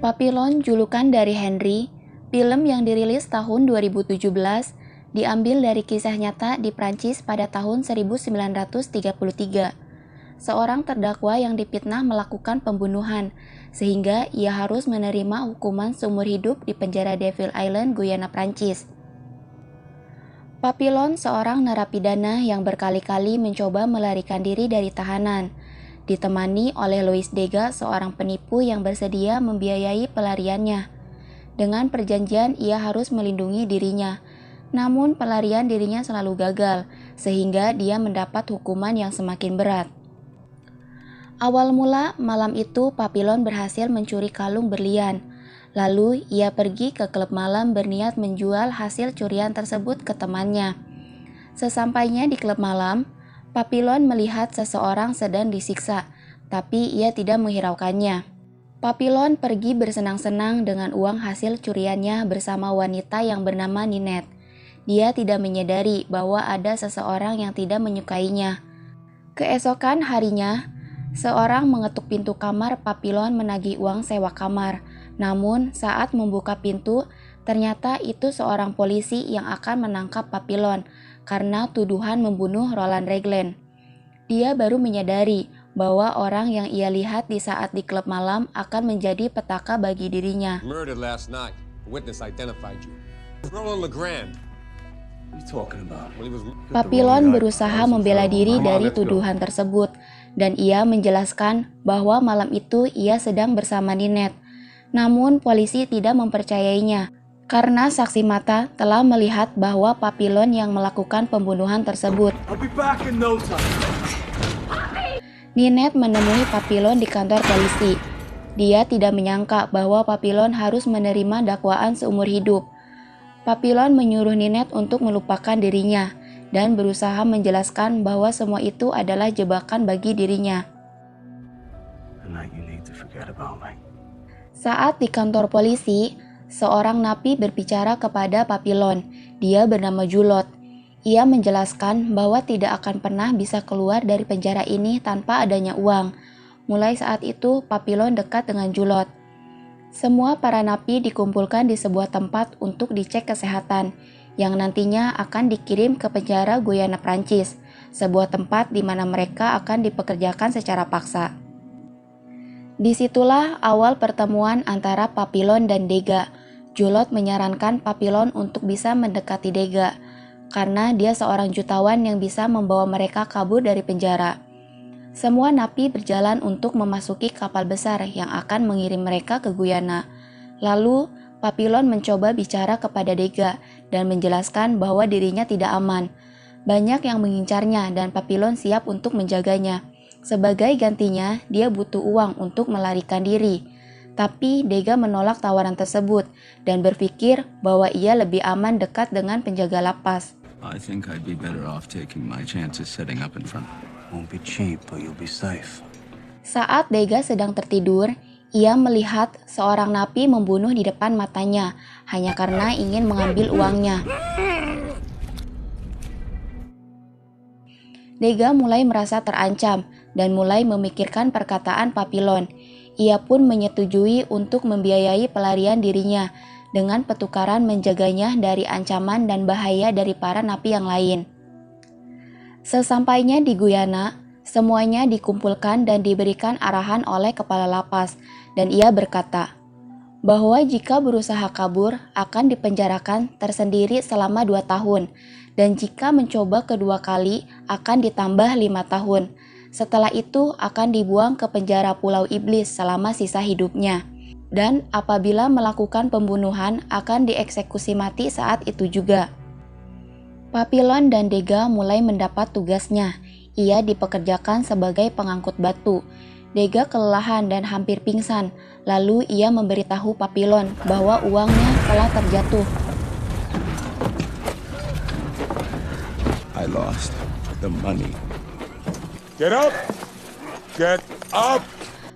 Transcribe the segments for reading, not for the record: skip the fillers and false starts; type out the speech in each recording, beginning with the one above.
Papillon julukan dari Henry, film yang dirilis tahun 2017, diambil dari kisah nyata di Prancis pada tahun 1933. Seorang terdakwa yang difitnah melakukan pembunuhan, sehingga ia harus menerima hukuman seumur hidup di penjara Devil Island, Guyana, Prancis. Papillon seorang narapidana yang berkali-kali mencoba melarikan diri dari tahanan, ditemani oleh Louis Degas, seorang penipu yang bersedia membiayai pelariannya. Dengan perjanjian ia harus melindungi dirinya, namun pelarian dirinya selalu gagal, sehingga dia mendapat hukuman yang semakin berat. Awal mula malam itu Papillon berhasil mencuri kalung berlian. Lalu ia pergi ke klub malam berniat menjual hasil curian tersebut ke temannya. Sesampainya di klub malam, Papillon melihat seseorang sedang disiksa, tapi ia tidak menghiraukannya. Papillon pergi bersenang-senang dengan uang hasil curiannya bersama wanita yang bernama Ninette. Dia tidak menyadari bahwa ada seseorang yang tidak menyukainya. Keesokan harinya, seorang mengetuk pintu kamar Papillon menagih uang sewa kamar. Namun, saat membuka pintu, ternyata itu seorang polisi yang akan menangkap Papillon karena tuduhan membunuh Roland Reglen. Dia baru menyadari bahwa orang yang ia lihat di saat di klub malam akan menjadi petaka bagi dirinya. Murdered last night. A witness identified you. Roland Legrand. Papillon berusaha membela diri dari tuduhan tersebut, dan ia menjelaskan bahwa malam itu ia sedang bersama Ninette. Namun polisi tidak mempercayainya, karena saksi mata telah melihat bahwa Papillon yang melakukan pembunuhan tersebut. Ninette menemui Papillon di kantor polisi. Dia tidak menyangka bahwa Papillon harus menerima dakwaan seumur hidup. Papillon menyuruh Ninette untuk melupakan dirinya dan berusaha menjelaskan bahwa semua itu adalah jebakan bagi dirinya. Saat di kantor polisi, seorang napi berbicara kepada Papillon. Dia bernama Julot. Ia menjelaskan bahwa tidak akan pernah bisa keluar dari penjara ini tanpa adanya uang. Mulai saat itu, Papillon dekat dengan Julot. Semua para napi dikumpulkan di sebuah tempat untuk dicek kesehatan, yang nantinya akan dikirim ke penjara Guyana, Prancis, sebuah tempat di mana mereka akan dipekerjakan secara paksa. Disitulah awal pertemuan antara Papillon dan Degas. Julot menyarankan Papillon untuk bisa mendekati Degas, karena dia seorang jutawan yang bisa membawa mereka kabur dari penjara. Semua napi berjalan untuk memasuki kapal besar yang akan mengirim mereka ke Guyana. Lalu, Papillon mencoba bicara kepada Degas dan menjelaskan bahwa dirinya tidak aman. Banyak yang mengincarnya dan Papillon siap untuk menjaganya. Sebagai gantinya, dia butuh uang untuk melarikan diri. Tapi Degas menolak tawaran tersebut dan berpikir bahwa ia lebih aman dekat dengan penjaga lapas. I think I'd be better off taking my chances setting up in front. Won't be cheap, but you'll be safe. Saat Degas sedang tertidur, ia melihat seorang napi membunuh di depan matanya hanya karena ingin mengambil uangnya. Degas mulai merasa terancam dan mulai memikirkan perkataan Papillon. Ia pun menyetujui untuk membiayai pelarian dirinya dengan petukaran menjaganya dari ancaman dan bahaya dari para napi yang lain. Sesampainya di Guyana, semuanya dikumpulkan dan diberikan arahan oleh kepala lapas, dan ia berkata bahwa jika berusaha kabur akan dipenjarakan tersendiri selama 2 tahun, dan jika mencoba kedua kali akan ditambah 5 tahun. Setelah itu akan dibuang ke penjara Pulau Iblis selama sisa hidupnya. Dan apabila melakukan pembunuhan akan dieksekusi mati saat itu juga. Papillon dan Degas mulai mendapat tugasnya. Ia dipekerjakan sebagai pengangkut batu. Degas kelelahan dan hampir pingsan. Lalu ia memberitahu Papillon bahwa uangnya telah terjatuh. I lost the money. Get up! Get up!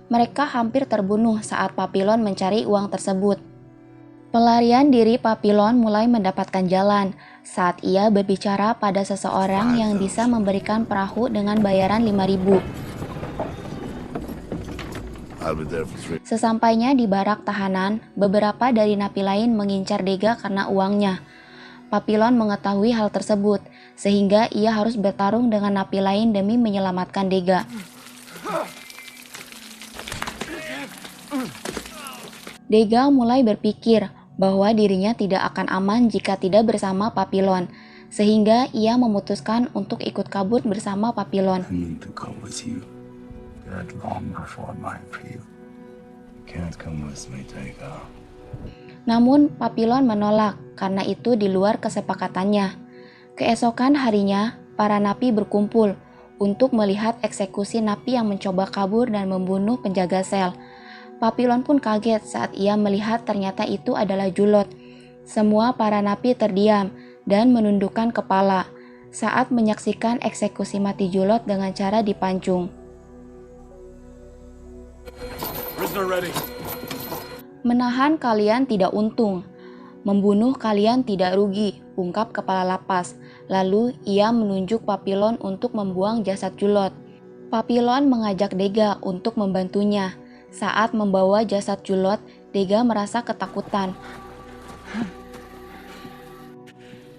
Mereka hampir terbunuh saat Papillon mencari uang tersebut. Pelarian diri Papillon mulai mendapatkan jalan saat ia berbicara pada seseorang yang bisa memberikan perahu dengan bayaran 5.000. I'll be there for 3. Sesampainya di barak tahanan, beberapa dari napi lain mengincar Dega karena uangnya. Papillon mengetahui hal tersebut, sehingga ia harus bertarung dengan napi lain demi menyelamatkan Dega. Dega mulai berpikir bahwa dirinya tidak akan aman jika tidak bersama Papillon, sehingga ia memutuskan untuk ikut kabur bersama Papillon. I need to come with you. That long before my appeal. Can't come with me, Dega. Namun Papillon menolak karena itu di luar kesepakatannya. Keesokan harinya, para napi berkumpul untuk melihat eksekusi napi yang mencoba kabur dan membunuh penjaga sel. Papillon pun kaget saat ia melihat ternyata itu adalah Julot. Semua para napi terdiam dan menundukkan kepala saat menyaksikan eksekusi mati Julot dengan cara dipancung. Prisoner ready. Menahan kalian tidak untung, membunuh kalian tidak rugi, ungkap kepala lapas. Lalu ia menunjuk Papillon untuk membuang jasad Julot. Papillon mengajak Dega untuk membantunya. Saat membawa jasad Julot, Dega merasa ketakutan.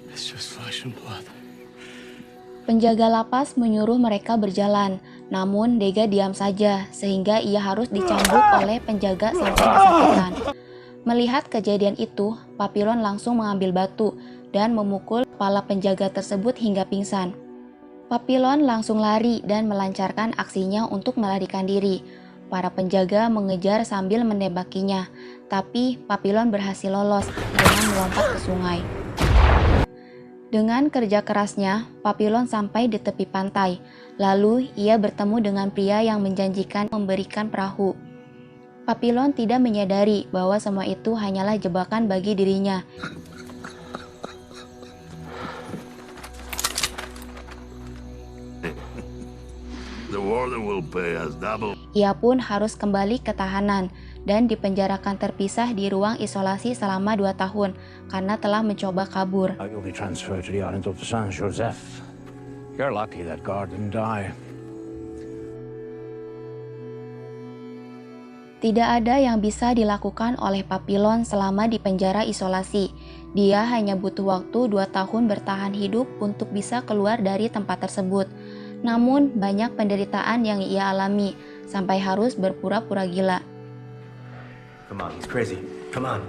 It's just flesh and blood. Penjaga lapas menyuruh mereka berjalan, namun Dega diam saja sehingga ia harus dicambuk oleh penjaga sampai kesakitan. Melihat kejadian itu, Papillon langsung mengambil batu dan memukul kepala penjaga tersebut hingga pingsan. Papillon langsung lari dan melancarkan aksinya untuk melarikan diri. Para penjaga mengejar sambil menembakinya, tapi Papillon berhasil lolos dengan melompat ke sungai. Dengan kerja kerasnya, Papillon sampai di tepi pantai. Lalu ia bertemu dengan pria yang menjanjikan memberikan perahu. Papillon tidak menyadari bahwa semua itu hanyalah jebakan bagi dirinya. The warden will pay us double. Ia pun harus kembali ke tahanan dan dipenjarakan terpisah di ruang isolasi selama 2 tahun karena telah mencoba kabur. You'll be transferred to the island of Saint Joseph. You're lucky that guard didn't die. Tidak ada yang bisa dilakukan oleh Papillon selama di penjara isolasi. Dia hanya butuh waktu 2 tahun bertahan hidup untuk bisa keluar dari tempat tersebut. Namun banyak penderitaan yang ia alami sampai harus berpura-pura gila. Come on, he's crazy. Come on.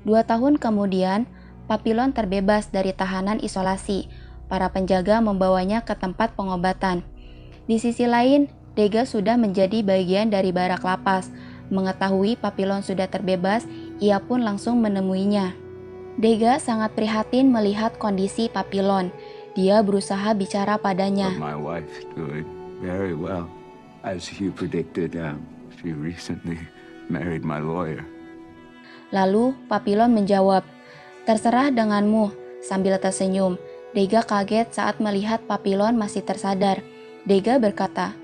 Dua tahun kemudian, Papillon terbebas dari tahanan isolasi. Para penjaga membawanya ke tempat pengobatan. Di sisi lain, Dega sudah menjadi bagian dari barak lapas. Mengetahui Papillon sudah terbebas, ia pun langsung menemuinya. Dega sangat prihatin melihat kondisi Papillon. Dia berusaha bicara padanya. But my wife's doing very well. As you predicted, she recently married my lawyer. Lalu Papillon menjawab, "Terserah denganmu," sambil tersenyum. Dega kaget saat melihat Papillon masih tersadar. Dega berkata,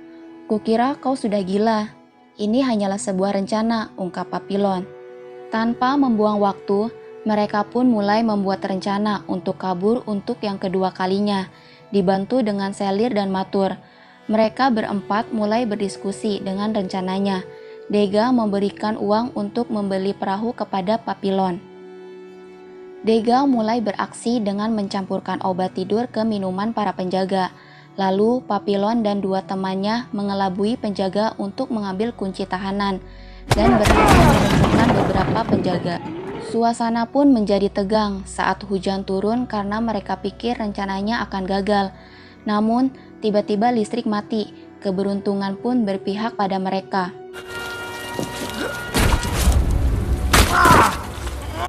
"Kukira kau sudah gila. Ini hanyalah sebuah rencana," ungkap Papillon. Tanpa membuang waktu, mereka pun mulai membuat rencana untuk kabur untuk yang kedua kalinya, dibantu dengan Selir dan Matur. Mereka berempat mulai berdiskusi dengan rencananya. Dega memberikan uang untuk membeli perahu kepada Papillon. Dega mulai beraksi dengan mencampurkan obat tidur ke minuman para penjaga. Lalu Papillon dan 2 temannya mengelabui penjaga untuk mengambil kunci tahanan dan berhasil melumpuhkan beberapa penjaga. Suasana pun menjadi tegang saat hujan turun karena mereka pikir rencananya akan gagal. Namun, tiba-tiba listrik mati. Keberuntungan pun berpihak pada mereka.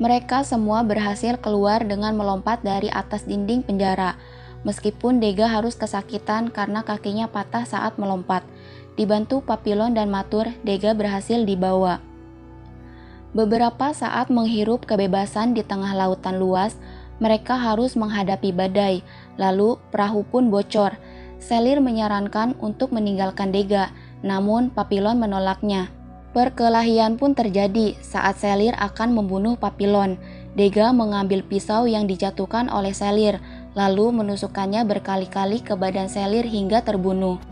Mereka semua berhasil keluar dengan melompat dari atas dinding penjara. Meskipun Dega harus kesakitan karena kakinya patah saat melompat. Dibantu Papillon dan Matur, Dega berhasil dibawa. Beberapa saat menghirup kebebasan di tengah lautan luas, mereka harus menghadapi badai. Lalu perahu pun bocor. Selir menyarankan untuk meninggalkan Dega, namun Papillon menolaknya. Perkelahian pun terjadi saat Selir akan membunuh Papillon. Degas mengambil pisau yang dijatuhkan oleh Selir, lalu menusukkannya berkali-kali ke badan Selir hingga terbunuh.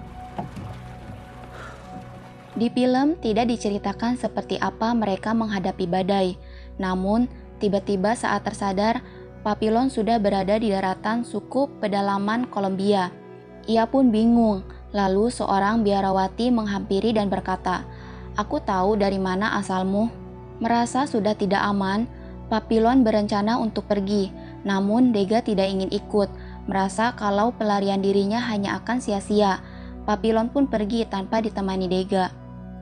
Di film tidak diceritakan seperti apa mereka menghadapi badai, namun tiba-tiba saat tersadar, Papillon sudah berada di daratan suku pedalaman Kolombia. Ia pun bingung, lalu seorang biarawati menghampiri dan berkata, "Aku tahu dari mana asalmu." Merasa sudah tidak aman, Papillon berencana untuk pergi, namun Degas tidak ingin ikut, merasa kalau pelarian dirinya hanya akan sia-sia. Papillon pun pergi tanpa ditemani Degas.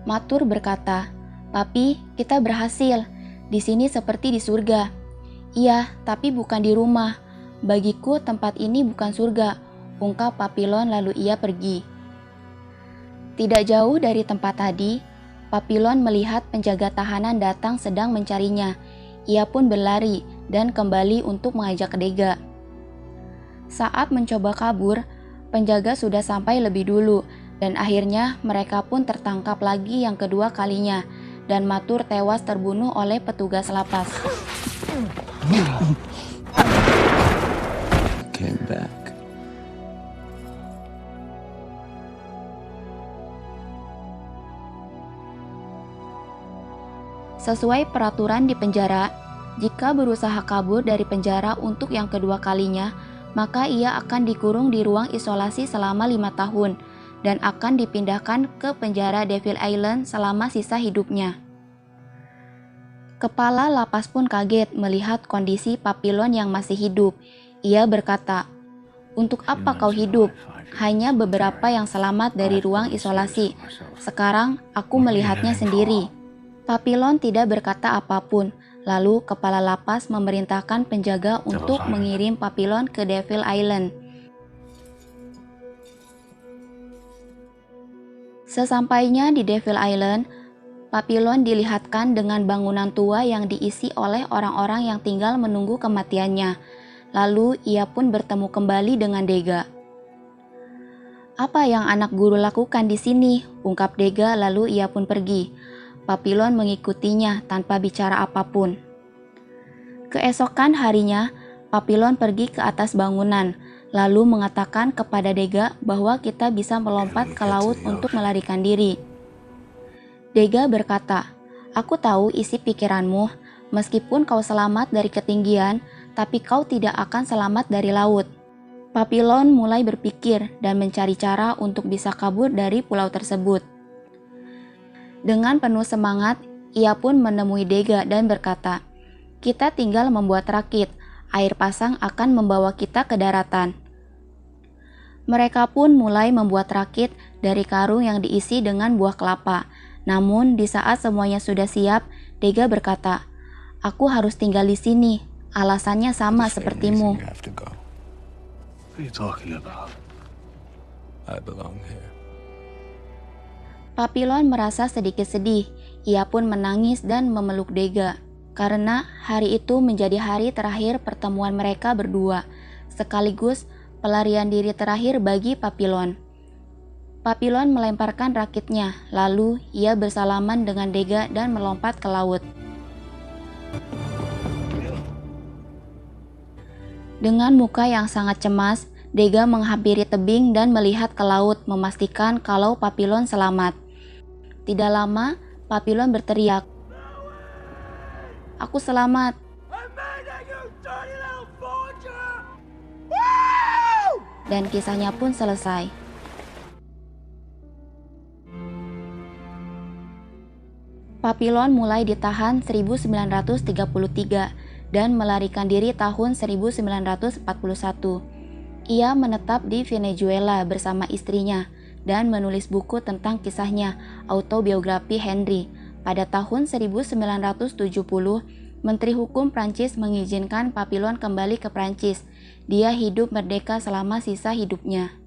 Matur berkata, "Papi, kita berhasil. Di sini seperti di surga." "Iya, tapi bukan di rumah. Bagiku tempat ini bukan surga," ungkap Papillon lalu ia pergi. Tidak jauh dari tempat tadi, Papillon melihat penjaga tahanan datang sedang mencarinya. Ia pun berlari dan kembali untuk mengajak Degas. Saat mencoba kabur, penjaga sudah sampai lebih dulu, dan akhirnya mereka pun tertangkap lagi yang kedua kalinya, dan Matur tewas terbunuh oleh petugas lapas. Came back. Sesuai peraturan di penjara, jika berusaha kabur dari penjara untuk yang kedua kalinya, maka ia akan dikurung di ruang isolasi selama 5 tahun dan akan dipindahkan ke penjara Devil Island selama sisa hidupnya. Kepala lapas pun kaget melihat kondisi Papillon yang masih hidup. Ia berkata, "Untuk apa kau hidup? Hanya beberapa yang selamat dari ruang isolasi. Sekarang aku melihatnya sendiri." Papillon tidak berkata apapun, lalu kepala lapas memerintahkan penjaga untuk mengirim Papillon ke Devil Island. Sesampainya di Devil Island, Papillon dilihatkan dengan bangunan tua yang diisi oleh orang-orang yang tinggal menunggu kematiannya. Lalu ia pun bertemu kembali dengan Degas. "Apa yang anak guru lakukan di sini?" ungkap Degas lalu ia pun pergi. Papillon mengikutinya tanpa bicara apapun. Keesokan harinya, Papillon pergi ke atas bangunan, lalu mengatakan kepada Degas bahwa kita bisa melompat ke laut untuk melarikan diri. Degas berkata, "Aku tahu isi pikiranmu, meskipun kau selamat dari ketinggian, tapi kau tidak akan selamat dari laut." Papillon mulai berpikir dan mencari cara untuk bisa kabur dari pulau tersebut. Dengan penuh semangat, ia pun menemui Degas dan berkata, "Kita tinggal membuat rakit, air pasang akan membawa kita ke daratan." Mereka pun mulai membuat rakit dari karung yang diisi dengan buah kelapa. Namun di saat semuanya sudah siap, Degas berkata, "Aku harus tinggal di sini, alasannya sama sepertimu." What are you talking about? I belong here. Papillon merasa sedikit sedih. Ia pun menangis dan memeluk Degas, karena hari itu menjadi hari terakhir pertemuan mereka berdua, sekaligus pelarian diri terakhir bagi Papillon. Papillon melemparkan rakitnya, lalu ia bersalaman dengan Degas dan melompat ke laut. Dengan muka yang sangat cemas, Degas menghampiri tebing dan melihat ke laut, memastikan kalau Papillon selamat. Tidak lama, Papillon berteriak, "Aku selamat." Dan kisahnya pun selesai. Papillon mulai ditahan 1933 dan melarikan diri tahun 1941. Ia menetap di Venezuela bersama istrinya dan menulis buku tentang kisahnya, autobiografi Henry. Pada tahun 1970, Menteri Hukum Prancis mengizinkan Papillon kembali ke Prancis. Dia hidup merdeka selama sisa hidupnya.